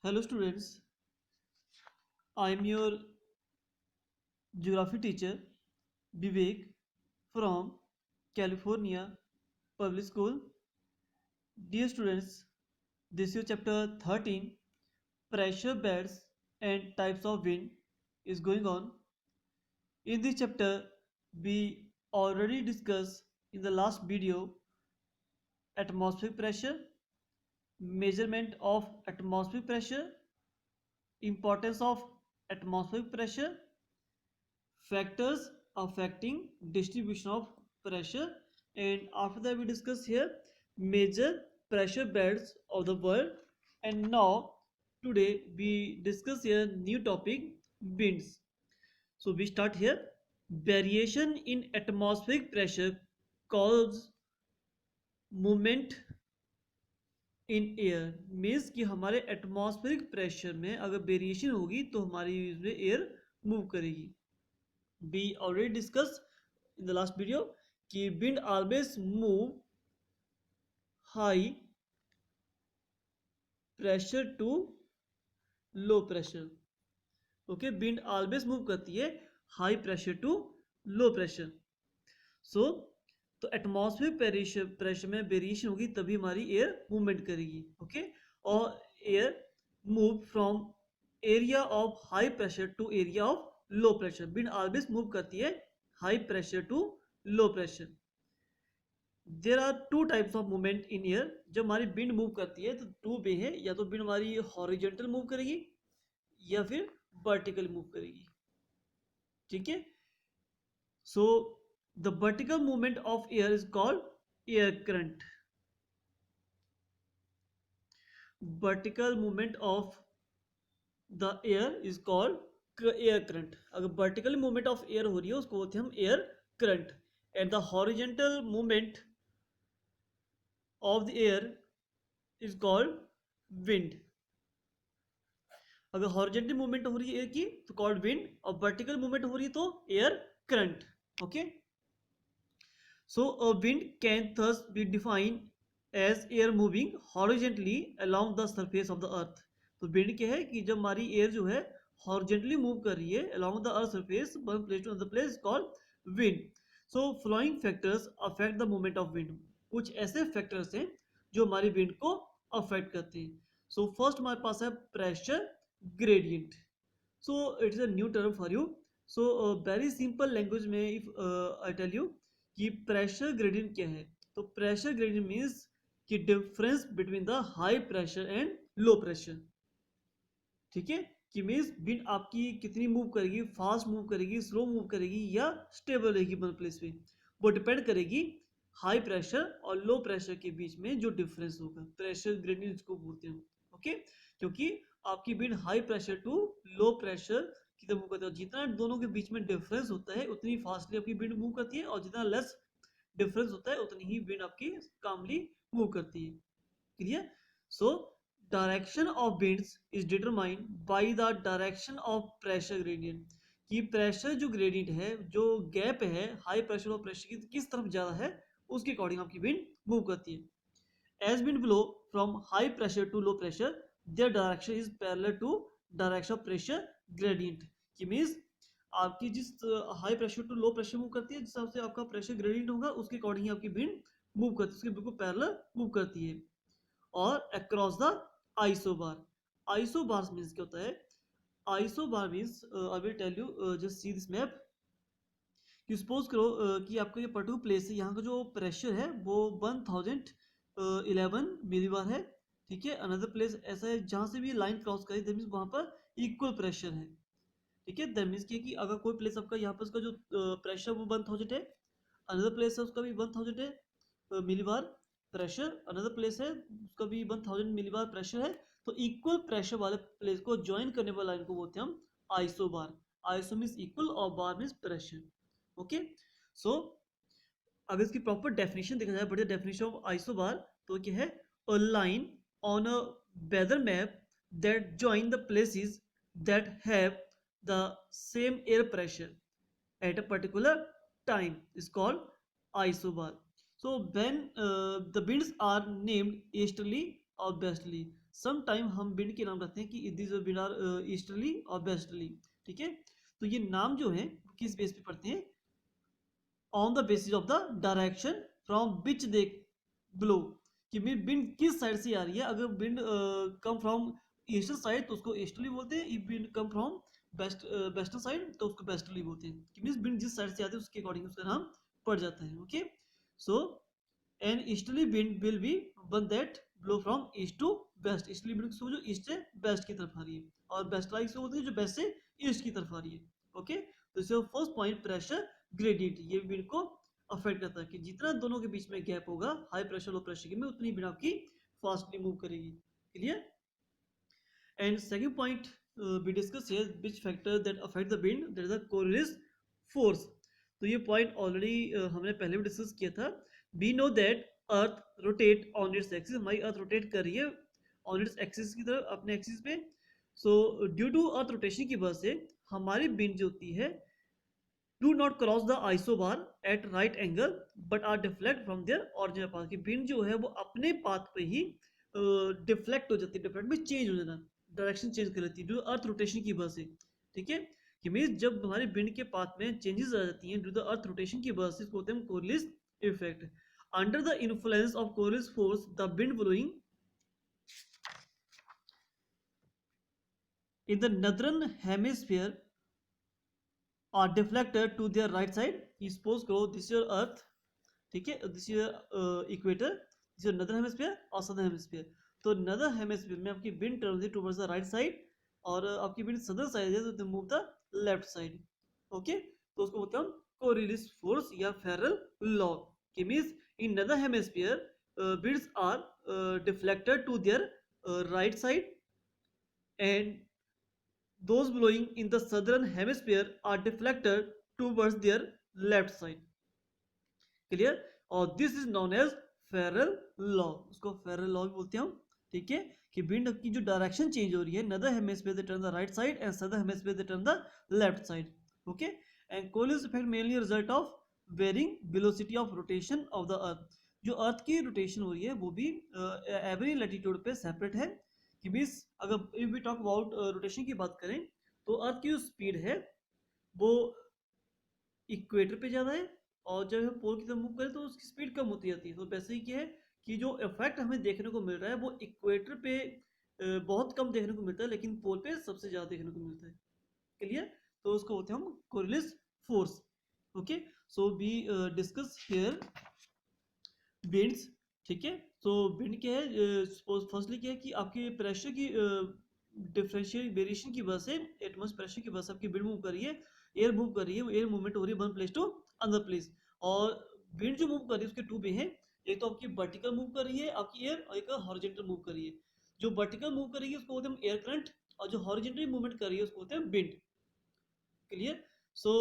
Hello students, I am your geography teacher Vivek from California Public School. Dear students, this is chapter 13, pressure beds and types of wind is going on. In this chapter, we already discussed in the last video atmospheric pressure, measurement of atmospheric pressure, importance of atmospheric pressure, factors affecting distribution of pressure, and after that we discuss here major pressure beds of the world. And now today we discuss here new topic, winds. So we start here. Variation in atmospheric pressure cause movement in air means कि हमारे atmospheric pressure में अगर variation होगी तो हमारी इसमें air move करेगी. We already discussed in the last video कि wind always move high pressure to low pressure. Okay, wind always move करती है high pressure to low pressure. So तो एटमॉस्फेरिक प्रेशर में वेरिएशन होगी तभी हमारी एयर मूवमेंट करेगी. ओके, और air move from area of high pressure to area of low pressure. Wind always move करती है high pressure to low pressure. There are two types of movement in air. जब हमारी wind move करती है तो two way है, या तो विंड हमारी हॉरिजॉन्टल मूव करेगी या फिर वर्टिकल मूव करेगी. ठीक है, सो the vertical movement of air is called air current. Vertical movement of the air is called air current. अगर vertical movement of air हो रही है उसको बोलते हैं हम air current. And the horizontal movement of the air is called wind. अगर horizontal movement हो रही है air की तो called wind, और vertical movement हो रही है तो air current. Okay. So a wind can thus be defined as air moving horizontally along the surface of the earth. तो wind क्या है कि जब हमारी air जो है horizontally move कर रही है along the earth surface one place to another place is called wind. So following factors affect the movement of wind. कुछ ऐसे factors हैं जो हमारी wind को affect करते हैं. So first हमारे पास है pressure gradient. So it is a new term for you. So very simple language में if I tell you कि प्रेशर ग्रेडियंट क्या है, तो प्रेशर ग्रेडियंट मीन्स कि difference between the high pressure and low pressure. ठीक है, कि means wind आपकी कितनी मूव करेगी, फास्ट मूव करेगी, स्लो मूव करेगी या स्टेबल रहेगी वन प्लेस पे, वो डिपेंड करेगी हाई प्रेशर और लो प्रेशर के बीच में जो डिफरेंस होगा. प्रेशर ग्रेडियंट इसको बोलते हैं. ओके, क्योंकि आपकी wind high pressure to low pressure कितना मूव करता है, जितना दोनों के बीच में डिफरेंस होता है उतनी फास्टली आपकी विंड मूव करती है, और जितना लेस डिफरेंस होता है उतनी ही विंड आपकी कामली मूव करती है. Clear? So direction of winds is determined by the direction of pressure gradient. कि प्रेशर जो ग्रेडियंट है, जो गैप है हाई प्रेशर और प्रेशर की किस तरफ ज़्यादा है उसके अकॉर्डिंग आपकी विंड मूव करती है. As wind blow from high pressure to low pressure their direction is parallel to direction of pressure gradient. कि मीन्स आपकी जिस high pressure to low pressure move करती है, जिस हिसाब से आपका प्रेशर ग्रेडियंट होगा उसके अकॉर्डिंग ही आपकी विंड मूव करती है, उसके बिल्कुल पैरेलल मूव करती है. और across the isobar. Isobar means क्या होता है? Isobar means I will tell you, just see this map. कि सपोज करो कि आपका ये पर्टिकुलर प्लेस है, यहाँ का जो प्रेशर है वो 1011 मिलीबार है. ठीक है, अनदर प्लेस ऐसा है जहाँ से भी लाइन क्रॉस करी दैट मीन्स वहाँ पर इक्वल प्रेशर है. ठीक है, दैट मीन्स कि अगर कोई प्लेस आपका यहाँ पर उसका जो प्रेशर वो 1000 है, अनदर प्लेस है उसका भी 1000 है मिलीबार प्रेशर, अनदर प्लेस है उसका भी 1000 मिलीबार प्रेशर है, तो इक्वल प्रेशर वाले प्लेस को ज्वाइन करने वाले लाइन को बोलते हैं हम आइसोबार. आइसो मीन्स इक्वल और बार मीन्स प्रेशर. ओके, सो अगर इसकी प्रॉपर डेफिनेशन देखा जाए, बढ़िया डेफिनेशन ऑफ आइसोबार, तो क्या है? A line on a weather map that join the places that have the same air pressure at a particular time is called isobar. So when the winds are named easterly or westerly, some time हम wind के नाम रखते हैं कि this wind are easterly और westerly, ठीक है। तो ये नाम जो है किस बेस पे पढ़ते हैं, on the basis of the direction from which they blow, कि विंड किस साइड से आ रही है। अगर wind come from eastern side तो उसको ईस्टर्ली बोलते हैं, if wind come from western side तो उसको वेस्टर्ली बोलते हैं, कि मींस विंड जिस साइड से आती है उसके अकॉर्डिंग उसका नाम पड़ जाता है। Okay, so an easterly wind will be one that blow from east to west. Easterly wind जो ईस्ट से वेस्ट की तरफ आ रही है, और वेस्टर्ली से बोलते हैं जो वेस्ट से ईस्ट की तरफ आ रही है। ओके, तो इससे फर्स्ट पॉइंट प्रेशर ग्रेडियंट, ये विंड को अफेक्ट करता है कि जितना दोनों के बीच में गैप होगा हाई प्रेशर लो प्रेशर के में, उतनी विंड आपकी फास्टली मूव करेगी। Clear? And second point we discuss here which factor that affect the wind, that is the Coriolis force। तो ये पॉइंट ऑलरेडी हमने पहले भी डिस्कस किया था। we know that earth rotate on its axis, हमारी earth rotate कर रही है ऑन इट्स एक्सिस की तरफ, अपने एक्सिस पे। So due to earth rotation की वजह से हमारी विंड जो होती है do not cross the isobar at right angle but are deflect from their original path, की विंड जो है वो अपने पाथ पे ही डिफ्लेक्ट हो जाती है, डिफ्लेक्ट में चेंज हो जाना, डायरेक्शन चेंज कर लेती है जो अर्थ रोटेशन की वजह से। ठीक है, कि मींस जब हमारी विंड के पाथ में चेंजेस आ जाती हैं ड्यू टू अर्थ रोटेशन की वजह से, इसको होते हैं Coriolis effect. Under the influence of Coriolis force the wind blowing in the northern hemisphere are deflected to their right side। suppose करो this is your earth, ठीक है, this is equator, this is नदर hemisphere और सदर hemisphere. तो नदर hemisphere में आपकी विंड टर्न होती है टुवर्ड्स द राइट साइड, और आपकी विंड सदर साइड है तो move the left side. Okay, तो उसको बोलते हैं हम कोरियलिस फोर्स या फेरल लॉ, कि means in northern hemisphere winds are deflected to their right side and those blowing in the southern hemisphere are deflected towards their left side। Clear? और this is known as Ferrel law, उसको Ferrel law भी बोलते हैं हम। ठीक है, कि wind की जो डायरेक्शन चेंज हो रही है, northern hemisphere they turn the right side and southern hemisphere they turn the left side. Okay, and Coriolis effect mainly result of varying velocity of rotation of the earth. जो earth की rotation हो रही है वो भी every latitude पे separate है, कि मींस अगर if we talk about rotation की बात करें तो अर्थ की जो स्पीड है वो इक्वेटर पे ज़्यादा है, और जब हम पोल की तरफ मूव करें तो उसकी स्पीड कम होती जाती है। तो वैसे ही क्या है कि जो इफेक्ट हमें देखने को मिल रहा है वो इक्वेटर पे बहुत कम देखने को मिलता है, लेकिन पोल पे सबसे ज़्यादा देखने को मिलता है। क्लियर? तो उसको होते हैं हम Coriolis force. Okay, so we discuss here winds. ठीक है, तो विंड क्या है, फर्स्टली क्या है कि आपके प्रेशर की डिफरेंशियल वेरिएशन की वजह से, एटमॉस्फेयर प्रेशर की वजह से आपकी विंड मूव कर रही है, एयर मूव कर रही है, वो एयर मूवमेंट हो रही है one place to another place. और विंड जो मूव कर रही है उसके टू वे हैं, एक तो आपकी वर्टिकल मूव कर रही है आपकी एयर, और एक हॉरिजॉन्टल मूव कर रही है। जो वर्टिकल मूव कर रही है उसको बोलते हैं एयर करंट, और जो हॉरिजॉन्टली मूवमेंट कर रही है उसको बोलते हैं wind. Clear? So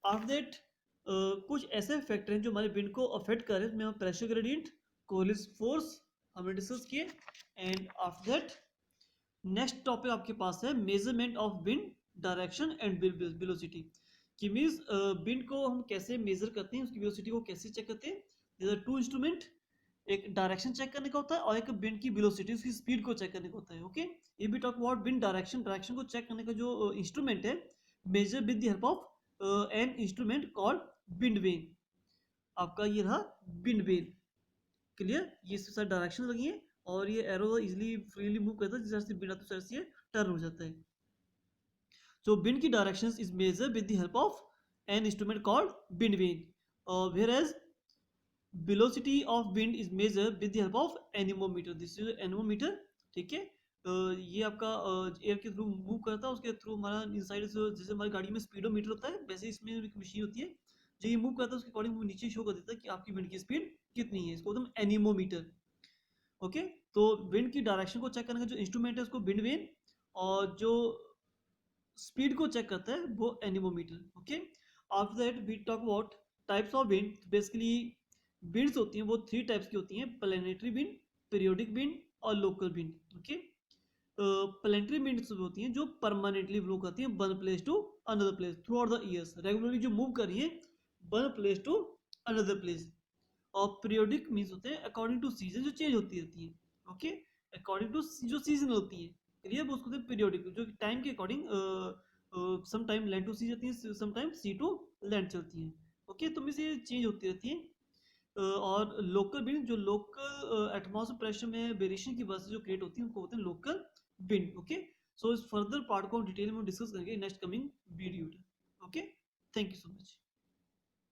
after that कुछ ऐसे फैक्टर हैं जो हमारे विंड को अफेक्ट कर रहे हैं, उसमें प्रेशर ग्रेडियंट, कोरियलिस फोर्स हमने डिस्कस किए। And after that next topic आपके पास है measurement of wind direction and velocity, कि मींस विंड को हम कैसे मेजर करते हैं, उसकी वेलोसिटी को कैसे चेक करते हैं। देयर आर टू इंस्ट्रूमेंट, एक डायरेक्शन चेक करने का होता है और एक विंड की वेलोसिटी उसकी स्पीड को चेक करने का होता है। Okay, if we talk about wind direction, direction को चेक करने का जो इंस्ट्रूमेंट है, measure with the help of an instrument called wind vane. आपका ये रहा विंड वेन। क्लियर? ये इसके साथ डायरेक्शन लगी है और ये एरो इजीली फ्रीली मूव करता है, जिस तरह से विंड आता है उस तरह से टर्न हो जाता है। So wind की directions is measured with the help of an instrument called wind vane, whereas velocity of wind is measured with the help of anemometer। This is anemometer। ठीक है, ये आपका एयर के थ्रू मूव करता है, उसके through हमारा इनसाइड जैसे हमारी गाड़ी में स्पीडोमीटर होता है वैसे इसमें एक मशीन होती है जो ये मूव करता है, उसके अकॉर्डिंग वो नीचे शो कर देता है कि आपकी विंड की स्पीड कितनी है, इसको हम एनीमोमीटर। ओके, तो विंड की डायरेक्शन को चेक करने का जो इंस्ट्रूमेंट है उसको विंड वेन, और जो स्पीड को चेक करता है वो anemometer. Okay, after that we talk about types of wind. Basically winds होती हैं वो थ्री टाइप्स की होती हैं, प्लैनेटरी विंड, पीरियोडिक विंड और local wind. Okay, planetary winds होती हैं जो परमानेंटली ब्लो करती हैं one place to another place throughout the years, regularly जो मूव कर रही है one place to another place. और पीरियोडिक मीन्स होते हैं अकॉर्डिंग टू सीजन, जो चेंज होती रहती है। ओके, अकॉर्डिंग टू जो सीजन होती है, क्लियर, उसको कहते हैं पीरियोडिक, जो टाइम के according some time land to sea जाती है, some time sea to land चलती है। ओके, तो इनमें से चेंज होती रहती है। और लोकल विंड, जो लोकल एटमॉस्फेयर प्रेशर में वेरिएशन की वजह से जो क्रिएट होती है उनको बोलते हैं लोकल विंड। ओके, सो इस फर्दर पार्ट को हम डिटेल में डिस्कस करेंगे next coming video. Okay, thank you so much.